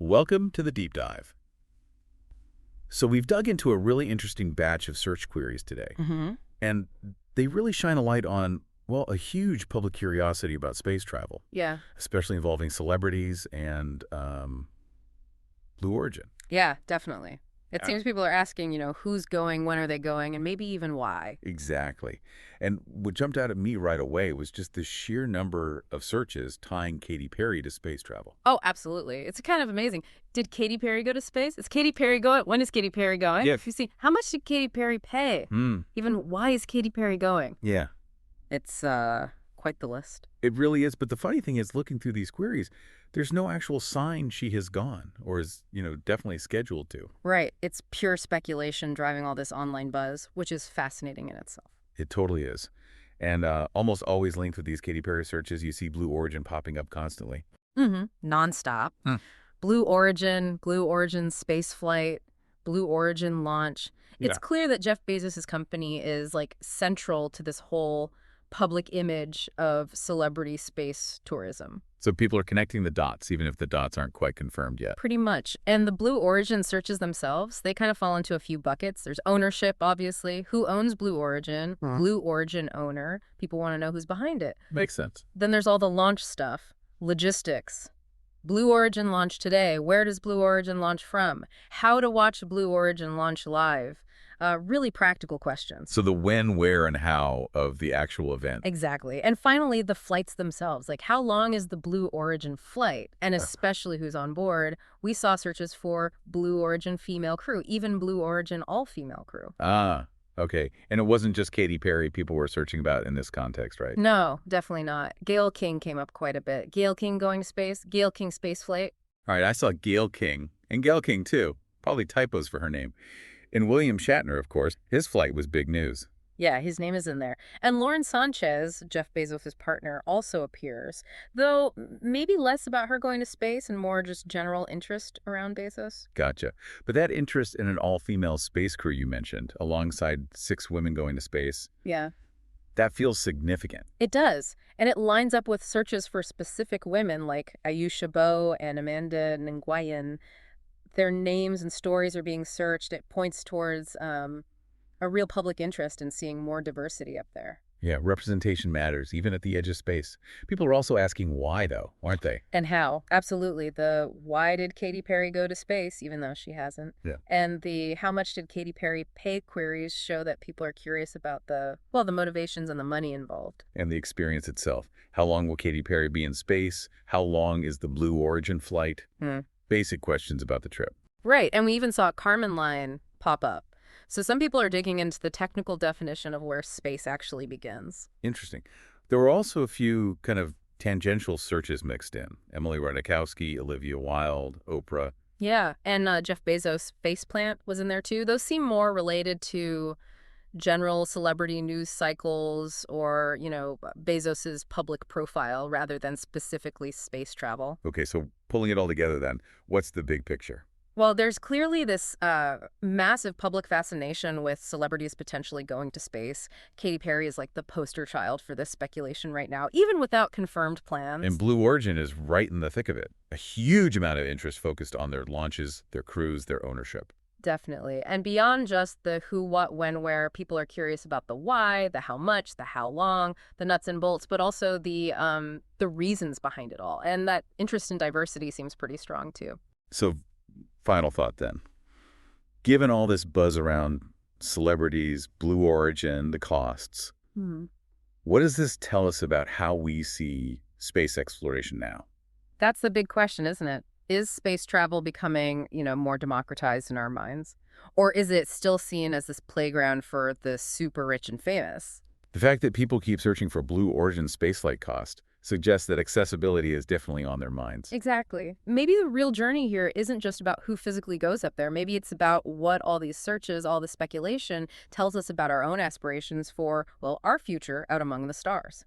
Welcome to the Deep Dive. So we've dug into a really interesting batch of search queries today, and they really shine a light on, well, a huge public curiosity about space travel, Yeah. especially involving celebrities and Blue Origin. Yeah, definitely. It Uh, seems people are asking, who's going, when are they going, and maybe even why. Exactly. And what jumped out at me right away was just the sheer number of searches tying Katy Perry to space travel. Oh, absolutely. It's kind of amazing. Did Katy Perry go to space? Is Katy Perry going? When is Katy Perry going? Yeah. If you see, how much did Katy Perry pay? Even why is Katy Perry going? Yeah. It's quite the list. It really is, but the funny thing is, looking through these queries, there's no actual sign she has gone or is, definitely scheduled to. Right. It's pure speculation driving all this online buzz, which is fascinating in itself. It totally is. And almost always linked with these Katy Perry searches, you see Blue Origin popping up constantly. Nonstop. Hmm. Blue Origin space flight, Blue Origin launch. It's Yeah. clear that Jeff Bezos' company is central to this whole public image of celebrity space tourism. So people are connecting the dots, even if the dots aren't quite confirmed yet. Pretty much. And the Blue Origin searches themselves, they kind of fall into a few buckets. There's ownership, obviously. Who owns Blue Origin? Blue Origin owner. People want to know who's behind it. Makes sense. Then there's all the launch stuff, logistics. Blue Origin launch today. Where does Blue Origin launch from? How to watch Blue Origin launch live. Really practical questions. So the when, where, and how of the actual event. Exactly. And finally, the flights themselves. How long is the Blue Origin flight? And especially who's on board. We saw searches for Blue Origin female crew, even Blue Origin all-female crew. Ah, okay. And it wasn't just Katy Perry people were searching about in this context, right? No, definitely not. Gayle King came up quite a bit. Gayle King going to space, Gayle King space flight. All right, I saw Gayle King, and Gayle King too. Probably typos for her name. And William Shatner, of course, his flight was big news. Yeah, his name is in there. And Lauren Sanchez, Jeff Bezos' partner, also appears, though maybe less about her going to space and more just general interest around Bezos. Gotcha. But that interest in an all-female space crew you mentioned, alongside 6 women going to space, Yeah. that feels significant. It does. And it lines up with searches for specific women like Ayusha Bo and Amanda Nguyen. Their names and stories are being searched. It points towards a real public interest in seeing more diversity up there. Yeah, representation matters, even at the edge of space. People are also asking why, though, aren't they? And how? Absolutely. The why did Katy Perry go to space, even though she hasn't? Yeah. And the how much did Katy Perry pay queries show that people are curious about the motivations and the money involved. And the experience itself. How long will Katy Perry be in space? How long is the Blue Origin flight? Basic questions about the trip. Right. And we even saw Carmen line pop up. So some people are digging into the technical definition of where space actually begins. Interesting. There were also a few kind of tangential searches mixed in. Emily Ratajkowski, Olivia Wilde, Oprah. Yeah. And Jeff Bezos' faceplant was in there too. Those seem more related to general celebrity news cycles or, Bezos's public profile rather than specifically space travel. Okay, so pulling it all together then, what's the big picture? Well, there's clearly this massive public fascination with celebrities potentially going to space. Katy Perry is like the poster child for this speculation right now, even without confirmed plans. And Blue Origin is right in the thick of it. A huge amount of interest focused on their launches, their crews, their ownership. Definitely. And beyond just the who, what, when, where, people are curious about the why, the how much, the how long, the nuts and bolts, but also the reasons behind it all. And that interest in diversity seems pretty strong too. So, final thought then. Given all this buzz around celebrities, Blue Origin, the costs, what does this tell us about how we see space exploration now? That's the big question, isn't it? Is space travel becoming, more democratized in our minds? Or is it still seen as this playground for the super rich and famous? The fact that people keep searching for Blue Origin spaceflight cost suggests that accessibility is definitely on their minds. Exactly. Maybe the real journey here isn't just about who physically goes up there. Maybe it's about what all these searches, all the speculation tells us about our own aspirations for, well, our future out among the stars.